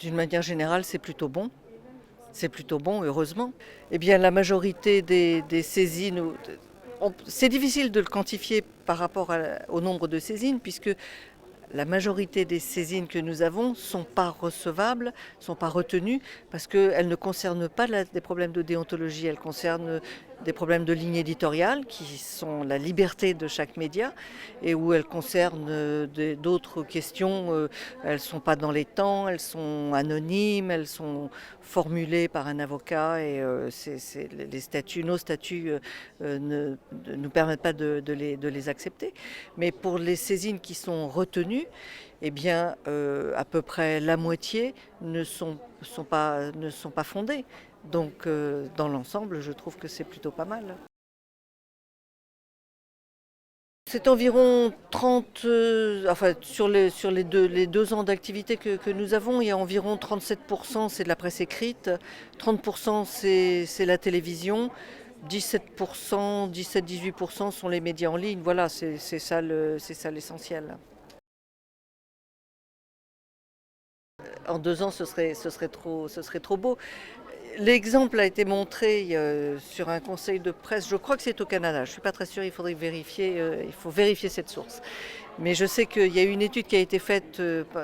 D'une manière générale, c'est plutôt bon. C'est plutôt bon, heureusement. Eh bien, la majorité des saisines, c'est difficile de le quantifier par rapport au nombre de saisines, puisque la majorité des saisines que nous avons ne sont pas recevables, ne sont pas retenues, parce qu'elles ne concernent pas des problèmes de déontologie, elles concernent des problèmes de ligne éditoriale, qui sont la liberté de chaque média, et où elles concernent d'autres questions. Elles ne sont pas dans les temps, elles sont anonymes, elles sont formulées par un avocat, et nos statuts ne nous permettent pas de les accepter. Mais pour les saisines qui sont retenues, eh bien, à peu près la moitié ne sont pas fondées. Donc, dans l'ensemble, je trouve que c'est plutôt pas mal. C'est environ 30, enfin sur les deux ans d'activité que nous avons, il y a environ 37%, c'est de la presse écrite, 30% c'est la télévision, 17%, 17-18% sont les médias en ligne. Voilà, c'est ça l'essentiel. En 2 ans, ce serait trop beau. L'exemple a été montré sur un conseil de presse, je crois que c'est au Canada, je ne suis pas très sûre, il faudrait vérifier, il faut vérifier cette source. Mais je sais qu'il y a eu une étude qui a été faite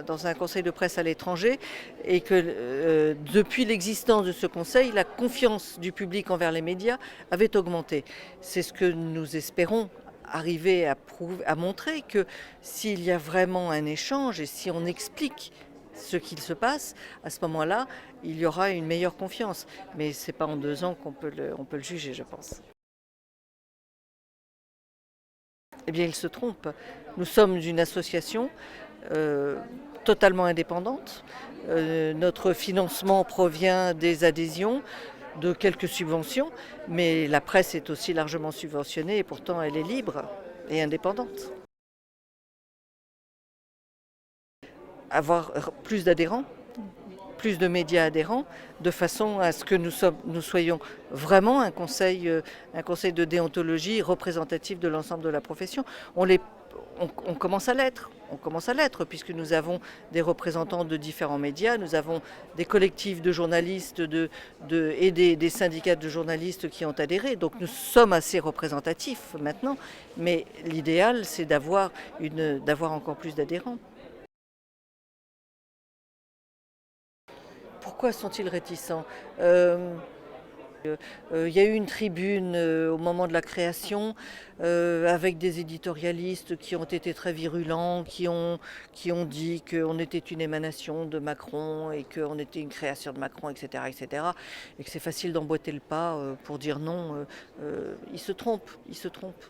dans un conseil de presse à l'étranger et que depuis l'existence de ce conseil, la confiance du public envers les médias avait augmenté. C'est ce que nous espérons arriver à montrer, que s'il y a vraiment un échange et si on explique ce qu'il se passe, à ce moment-là, il y aura une meilleure confiance. Mais ce n'est pas en 2 ans on peut le juger, je pense. Eh bien, il se trompe. Nous sommes une association euh, totalement indépendante. Notre financement provient des adhésions, de quelques subventions, mais la presse est aussi largement subventionnée et pourtant elle est libre et indépendante. Avoir plus d'adhérents, plus de médias adhérents, de façon à ce que nous soyons vraiment un conseil de déontologie représentatif de l'ensemble de la profession. On commence à l'être. On commence à l'être puisque nous avons des représentants de différents médias, nous avons des collectifs de journalistes et des syndicats de journalistes qui ont adhéré. Donc nous sommes assez représentatifs maintenant, mais l'idéal c'est d'avoir encore plus d'adhérents. Pourquoi sont-ils réticents? Il y a eu une tribune au moment de la création avec des éditorialistes qui ont été très virulents, qui ont dit qu'on était une émanation de Macron et qu'on était une création de Macron, etc., etc., et que c'est facile d'emboîter le pas pour dire non. Ils se trompent, ils se trompent.